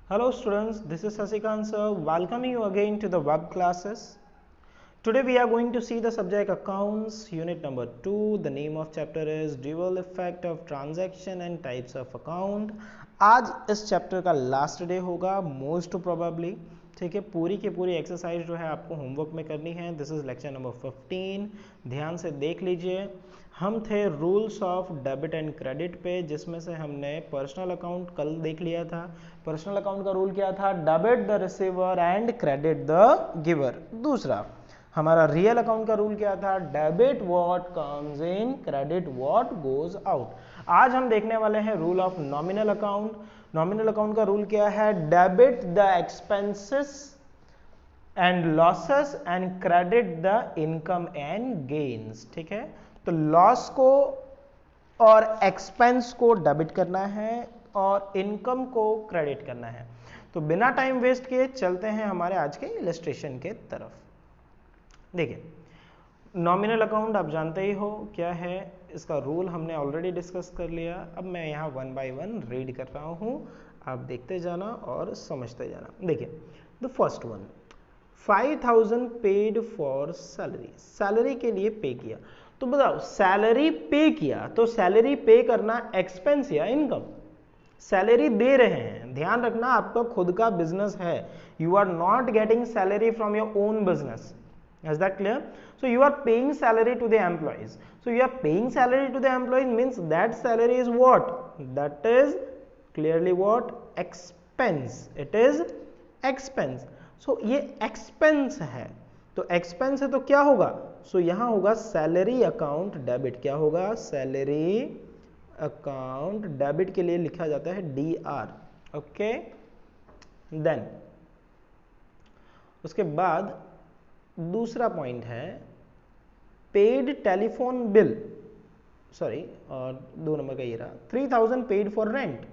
Hello students, this is Sasikant sir, welcoming you again to the web classes. Today we are going to see the subject accounts, unit number 2. The name of chapter is dual effect of transaction and types of account. आज इस chapter का last day होगा most probably, ठीक है। पूरी की पूरी exercise जो है आपको होमवर्क में करनी है। दिस इज लेक्चर नंबर 15, ध्यान से देख लीजिए। हम थे rules of debit and credit पे, जिसमें से हमने पर्सनल अकाउंट कल देख लिया था। पर्सनल अकाउंट का रूल क्या था? Debit the receiver and credit the giver. दूसरा हमारा रियल अकाउंट का रूल क्या था? Debit what comes in, credit what goes out. आज हम देखने वाले हैं rule of nominal account. Nominal account का रूल क्या है? Debit the expenses and losses and credit the income and gains, ठीक है। तो लॉस को और एक्सपेंस को डेबिट करना है और इनकम को क्रेडिट करना है। तो बिना टाइम वेस्ट किए चलते हैं हमारे आज के इलस्ट्रेशन के तरफ। देखिए, नॉमिनल अकाउंट आप जानते ही हो क्या है, इसका रूल हमने ऑलरेडी डिस्कस कर लिया। अब मैं यहाँ वन बाय वन रीड कर रहा हूँ, आप देखते जाना और समझते जाना। देखिए, the first one, 5000 paid for salary. Salary के लिए पे किया, तो बताओ सैलरी पे किया तो सैलरी पे करना एक्सपेंस या इनकम? सैलरी दे रहे हैं, ध्यान रखना आपका खुद का बिजनेस है। You are not getting salary from your own business. Is that clear? So you are paying salary to the employees. So you are paying salary to the employees means that salary is what? That is clearly what? Expense. It is expense. So ये expense है, तो expense है तो क्या होगा? So यहाँ होगा salary account debit। क्या होगा? Salary account debit के लिए लिखा जाता है DR। ओके, देन उसके बाद दूसरा पॉइंट है पेड टेलीफोन बिल, सॉरी, और 2 नंबर का ये रहा 3000 पेड फॉर रेंट।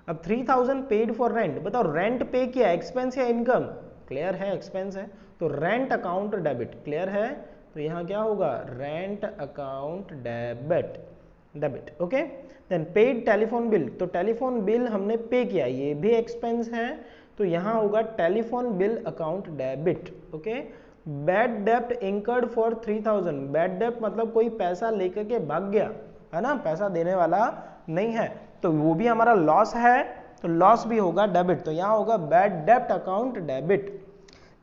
अब 3000 पेड फॉर रेंट, बताओ रेंट पे किया एक्सपेंस या इनकम? क्लियर है, एक्सपेंस है, तो रेंट अकाउंट डेबिट। क्लियर है, तो यहाँ क्या होगा? Rent account debit, debit. Okay, then paid telephone bill, तो टेलीफोन बिल हमने पे किया, ये भी एक्सपेंस है, तो यहाँ होगा telephone bill account debit. Okay, bad डेप्ट इंकर्ड फॉर 3000। बैड डेप्ट मतलब कोई पैसा लेकर के भाग गया है ना, पैसा देने वाला नहीं है, तो वो भी हमारा लॉस है, तो लॉस भी होगा डेबिट, तो यहाँ होगा बैड डेप्ट account debit.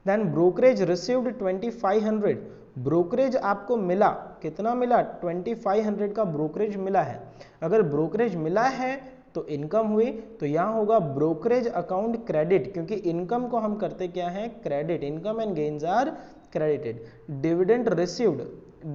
Then brokerage received 2500। Brokerage आपको मिला, कितना मिला? 2500 का ब्रोकरेज मिला है। अगर ब्रोकरेज मिला है तो इनकम हुई, तो यहाँ होगा ब्रोकरेज अकाउंट क्रेडिट, क्योंकि इनकम को हम करते क्या है? Credit. Income and gains are credited. Dividend received,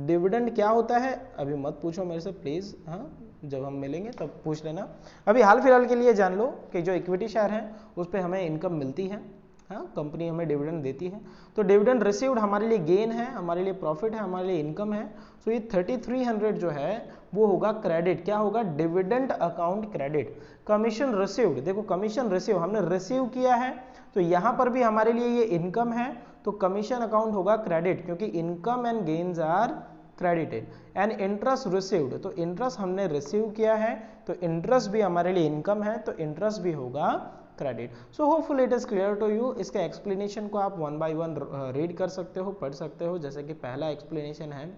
dividend क्या होता है? अभी मत पूछो मेरे से प्लीज, हाँ, जब हम मिलेंगे तब पूछ लेना। अभी हाल फिलहाल के लिए जान लो कि जो इक्विटी शेयर है उस पर हमें इनकम मिलती है, हाँ, कंपनी हमें डिविडेंड देती है, तो डिविडेंड रिसीव्ड हमारे लिए गेन है, हमारे लिए प्रॉफिट है, हमारे लिए इनकम है। सो ये 3300 जो है वो होगा क्रेडिट। क्या होगा? Dividend account credit. Commission received, देखो कमीशन रिसीव हमने रिसीव किया है, तो यहाँ पर भी हमारे लिए ये इनकम है, तो कमीशन अकाउंट होगा क्रेडिट, क्योंकि income and gains are credited. And interest received, तो इंटरेस्ट हमने रिसीव किया है, तो इंटरेस्ट भी हमारे लिए इनकम है, तो इंटरेस्ट भी होगा credit. So hopeful it is clear to you. इसके एक्सप्लेनेशन को आप 1 बाय 1 रीड कर सकते हो, पढ़ सकते हो। जैसे कि पहला एक्सप्लेनेशन है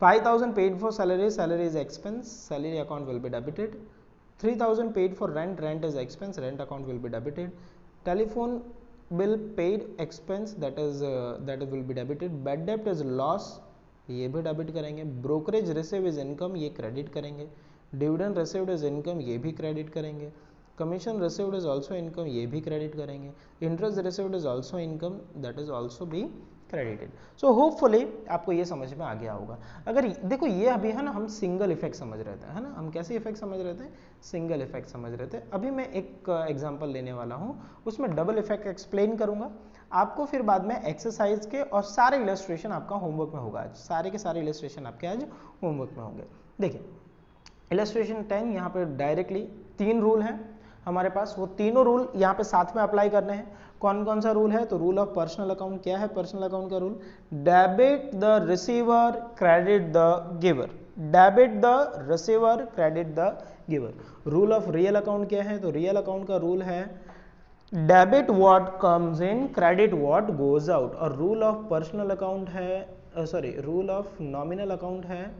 5000 paid for salary, salary is expense, salary account will be debited. 3000 paid for rent, rent is expense, rent account will be debited. Telephone bill paid expense, that will be debited. Bad debt is loss, ये भी debit करेंगे। Brokerage receive is income, ये credit करेंगे। Dividend received is income, ये भी credit करेंगे। Commission received is also income, ये भी क्रेडिट करेंगे। Interest received is also income, that is also be credited. So hopefully आपको ये समझ में आ गया होगा। अगर देखो ये अभी है ना, हम सिंगल इफेक्ट समझ रहे थे, है ना, हम कैसे इफेक्ट समझ रहे थे? सिंगल इफेक्ट समझ रहे थे। अभी मैं एक एग्जांपल लेने वाला हूँ, उसमें डबल इफेक्ट एक्सप्लेन करूंगा आपको, फिर बाद में एक्सरसाइज के और सारे इलस्ट्रेशन आपका होमवर्क में होगा। आज सारे के सारे इलस्ट्रेशन आपके आज होमवर्क में होंगे। देखिए इलस्ट्रेशन 10, यहाँ पे डायरेक्टली 3 रूल हैं हमारे पास, वो तीनों रूल यहाँ पे साथ में अप्लाई करने हैं। कौन कौन सा रूल है? तो रूल ऑफ पर्सनल अकाउंट। क्या है पर्सनल अकाउंट का rule? Debit the receiver, credit the giver. Debit the receiver, credit the giver. Rule of real account क्या है? तो रियल अकाउंट का रूल है debit what comes in, credit what goes out. और rule of personal account है, sorry rule of nominal account है,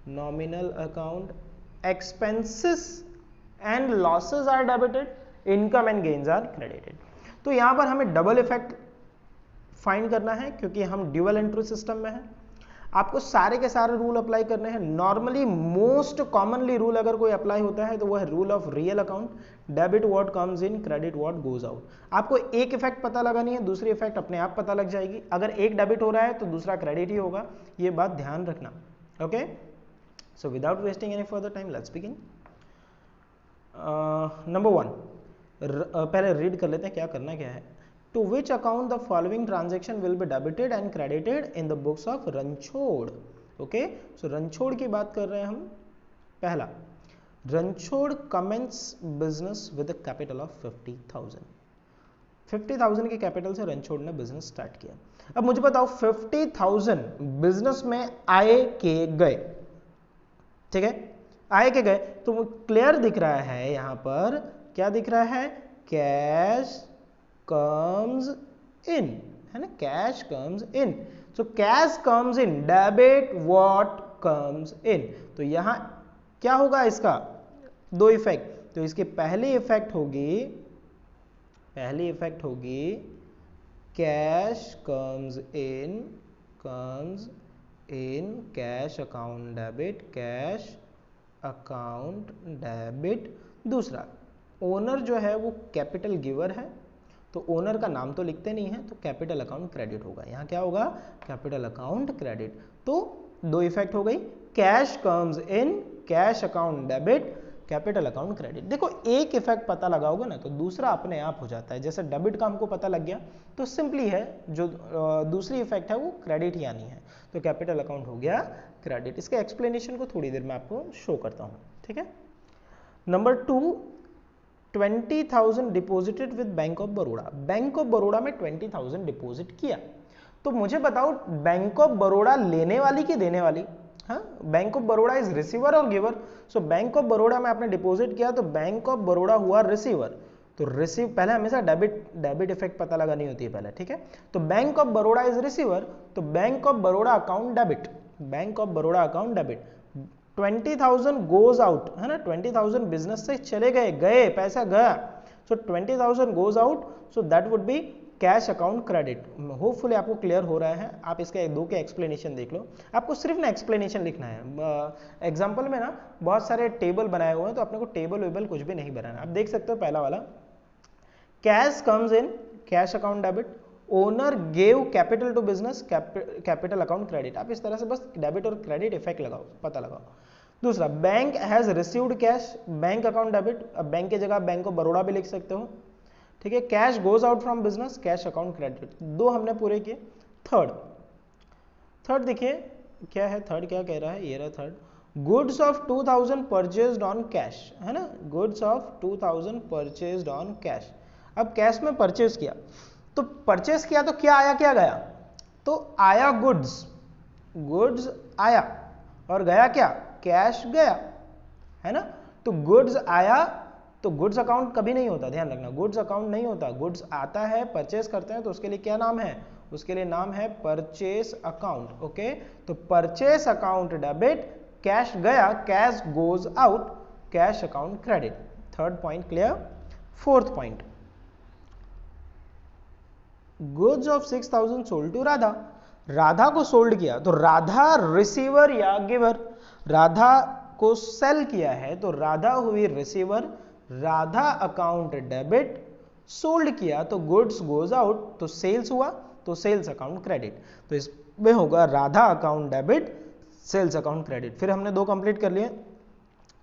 nominal account, expenses and losses are debited, income and gains are credited. तो यहां पर हमें double effect find करना है क्योंकि हम ड्यूअल एंट्री सिस्टम में हैं। आपको सारे के सारे रूल अप्लाई करने हैं। नॉर्मली मोस्ट कॉमनली रूल अगर कोई अप्लाई होता है तो वो है rule of real account, debit what comes in, credit what goes out. आपको एक इफेक्ट पता लगानी है, दूसरी इफेक्ट अपने आप पता लग जाएगी। अगर एक डेबिट हो रहा है तो दूसरा क्रेडिट ही होगा, ये बात ध्यान रखना। Okay, so without wasting any further time let's begin. Number 1, पहले रीड कर लेते हैं क्या करना क्या है। To which account the following transaction will be debited and credited in the books of Ranchhod. Okay, so Ranchhod की बात कर रहे हैं हम। पहला, Ranchhod commences business with a capital of 50,000। 50,000 के कैपिटल से रणछोड़ ने बिजनेस स्टार्ट किया। अब मुझे बताओ 50,000 बिजनेस में आए के गए, ठीक है, आए के गए, तो क्लियर दिख रहा है यहां पर, क्या दिख रहा है, कैश comes in, है ना, cash comes in, so cash comes in, debit what comes in। तो यहां क्या होगा इसका, दो इफेक्ट। तो इसकी पहली इफेक्ट होगी cash comes in cash account debit, cash account debit. दूसरा, ओनर जो है वो कैपिटल गिवर है, तो ओनर का नाम तो लिखते नहीं है, तो कैपिटल अकाउंट क्रेडिट होगा। यहां क्या होगा, कैपिटल अकाउंट क्रेडिट। तो दो इफेक्ट हो गई, cash comes in, cash account debit, capital account credit. देखो एक इफेक्ट पता लगाओगे ना तो दूसरा अपने आप हो जाता है। जैसे डेबिट का हमको पता लग गया तो सिंपली है, जो दूसरी इफेक्ट है वो क्रेडिट ही आनी है, तो कैपिटल अकाउंट हो गया क्रेडिट। इसके एक्सप्लेनेशन को थोड़ी देर में आपको शो करता हूं, ठीक है। Number 2, 20,000 deposited with bank of Baroda. Bank of Baroda में 20,000 डिपॉजिट किया। तो मुझे बताओ बैंक ऑफ बड़ौदा लेने वाली कि देने वाली। हाँ, Bank of Baroda is receiver और giver. So Bank of Baroda में आपने डिपॉजिट किया तो बैंक ऑफ बड़ौदा हुआ रिसीवर। तो रिसीव, पहले हमेशा डेबिट इफेक्ट पता लगानी होती है पहले, ठीक है। तो Bank of Baroda is receiver, तो Bank of Baroda account debit, Bank of Baroda account debit. 20,000 goes out, है ना, 20,000 बिजनेस से चले गए, पैसा गया, so 20,000 goes out, so that would be cash account credit. Hopefully आपको क्लियर हो रहा है। आप इसके दो के एक्सप्लेनेशन देख लो, आपको सिर्फ ना एक्सप्लेनेशन लिखना है। एग्जांपल में ना बहुत सारे टेबल बनाए हुए हैं, तो अपने को टेबल वेबल कुछ भी नहीं बनाना। आप देख सकते हो पहला वाला, cash comes in, cash account debit, owner gave capital to business, capital account credit. आप इस तरह से बस डेबिट और क्रेडिट इफेक्ट लगाओ, पता लगाओ। दूसरा, bank has received cash, bank account debit, अब बैंक की जगह बैंक ऑफ बड़ौदा भी लिख सकते हो, ठीक है। Cash goes out from business, cash account credit. दो हमने पूरे किए। थर्ड देखिए क्या है, थर्ड क्या कह रहा है, ये रहा third, goods of 2,000 purchased on cash, है ना, goods of 2,000 purchased on cash. अब कैश में परचेज किया, तो परचेज किया तो क्या आया क्या गया, तो आया गुड्स आया, और गया क्या, कैश गया, है ना। तो गुड्स आया, तो गुड्स अकाउंट कभी नहीं होता, ध्यान रखना, गुड्स अकाउंट नहीं होता। गुड्स आता है, परचेस करते हैं, तो उसके लिए क्या नाम है, उसके लिए नाम है परचेस अकाउंट। ओके, तो परचेस अकाउंट डेबिट, कैश गया, cash goes out, cash account credit. Third point clear. Fourth point, goods of 6,000 sold to Radha. Radha को सोल्ड किया, तो राधा रिसीवर या गिवर, राधा को सेल किया है तो राधा हुई receiver, Radha account debit, sold किया तो गुड्स गोज आउट, तो सेल्स हुआ, तो सेल्स अकाउंट क्रेडिट। तो इसमें होगा Radha account debit, sales account credit. फिर हमने दो कंप्लीट कर लिए।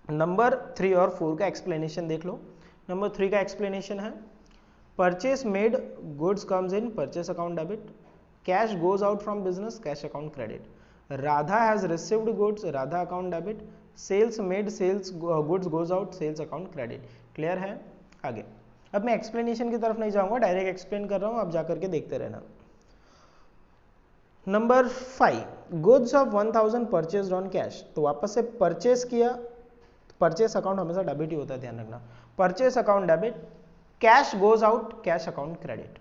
नंबर 3 और 4 का एक्सप्लेनेशन देख लो। नंबर 3 का एक्सप्लेनेशन है, purchase made, goods comes in, purchase account debit, cash goes out from business, cash account credit, Radha has received goods, Radha account debit, sales made, sales goods goes out, sales account credit. Clear है। आगे अब मैं explanation की तरफ नहीं जाऊंगा, direct explain कर रहा हूं, आप जाकर के देखते रहना। Number 5, goods of 1,000 purchased on cash. तो वापस से परचेस किया, परचेस अकाउंट हमेशा डेबिट ही होता है, ध्यान रखना। Purchase account debit, cash goes out, cash account credit.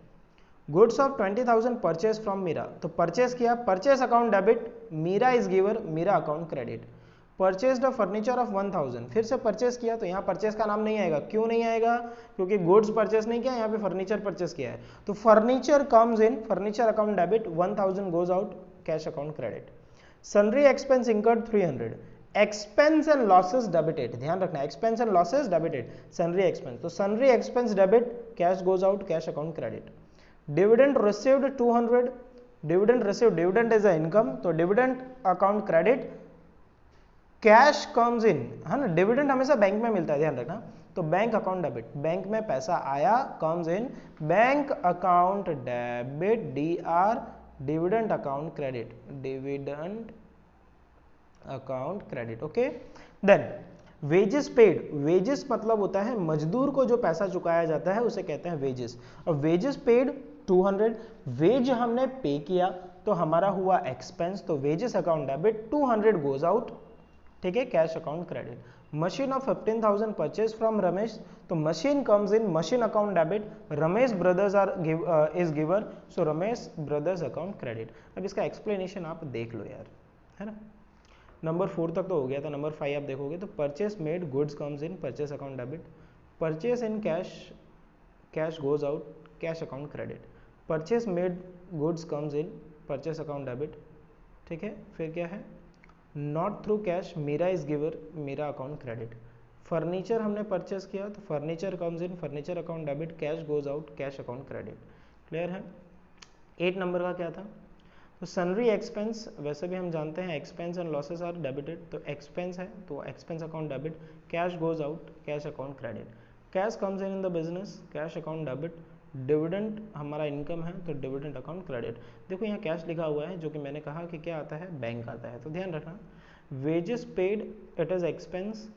Goods of 20,000 purchase from Meera, तो परचेज किया, purchase account debit, Meera is giver, Meera account credit. Purchase the furniture of 1000, फिर से परचेज किया, तो यहाँ परचेज का नाम नहीं आएगा। क्यों नहीं आएगा? क्योंकि गुड्स परचेज नहीं किया, यहाँ पे फर्नीचर परचेज किया है। तो furniture comes in, furniture account debit, 1000 goes out, cash account credit. Sundry expense incurred 300, expense and losses debited, ध्यान रखना expense and losses debited, sundry expense, तो sundry expense debit, cash goes out, cash account credit. Dividend received 200, dividend received, dividend is a income, तो dividend account credit, cash comes in, है ना, dividend हमेशा bank में मिलता है, ध्यान रखना, तो बैंक अकाउंट डेबिट, बैंक में पैसा आया, comes in, bank account debit, DR, dividend account credit, dividend account credit, okay. Then wages paid, wages मतलब होता है मजदूर को जो पैसा चुकाया जाता है उसे कहते हैं वेजेस, और वेजेस पेड 200, वेज हमने पे किया तो हमारा हुआ एक्सपेंस, तो wages account debit, 200 goes out, ठीक है, cash account credit. Machine of 15,000 purchase from Ramesh, तो machine comes in, machine account debit, Ramesh brothers are is giver, so Ramesh brothers account credit. अब इसका एक्सप्लेनेशन आप देख लो यार, है ना। नंबर 4 तक तो हो गया था, नंबर 5 आप देखोगे तो purchase made, goods comes in, purchase account debit, purchase in cash, cash goes out, cash account credit, purchase made, goods comes in, purchase account debit, ठीक है। फिर क्या है, not through cash, Meera is giver, Meera account credit. Furniture हमने purchase किया तो furniture comes in, furniture account debit, cash goes out, cash account credit. Clear है। 8 number का क्या था, तो सनरी एक्सपेंस, वैसे भी हम जानते हैं expense and losses are debited, तो एक्सपेंस है तो expense account debit, cash goes out, cash account credit. Cash comes in the business, cash account debit, dividend हमारा इनकम है तो डिविडेंड अकाउंट क्रेडिट। देखो यहाँ कैश लिखा हुआ है जो कि मैंने कहा कि क्या आता है, बैंक आता है, तो ध्यान रखना। Wages paid, it is expense,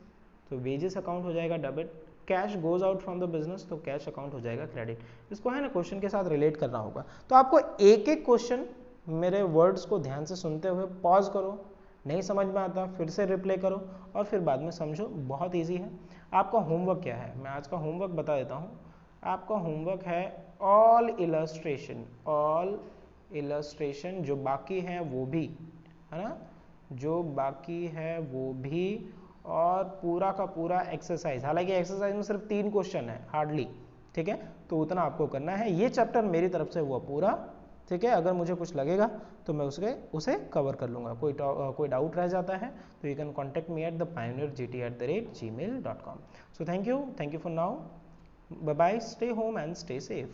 तो वेजेस अकाउंट हो जाएगा debit, cash goes out from the business, तो कैश अकाउंट हो जाएगा क्रेडिट। इसको है ना क्वेश्चन के साथ रिलेट करना होगा, तो आपको एक एक क्वेश्चन मेरे वर्ड्स को ध्यान से सुनते हुए पॉज करो, नहीं समझ में आता फिर से रिप्ले करो और फिर बाद में समझो, बहुत इजी है। आपका होमवर्क क्या है, मैं आज का होमवर्क बता देता हूँ। आपका होमवर्क है ऑल इलस्ट्रेशन, ऑल इलस्ट्रेशन, जो बाकी है वो भी, है ना, जो बाकी है वो भी, और पूरा का पूरा एक्सरसाइज, हालांकि एक्सरसाइज में सिर्फ 3 क्वेश्चन है हार्डली, ठीक है, तो उतना आपको करना है। ये चैप्टर मेरी तरफ से हुआ पूरा, ठीक है। अगर मुझे कुछ लगेगा तो मैं उसे कवर कर लूँगा। कोई डाउट रह जाता है तो you can contact me at thepioneergt@gmail.com। So thank you for now, bye bye, stay home and stay safe.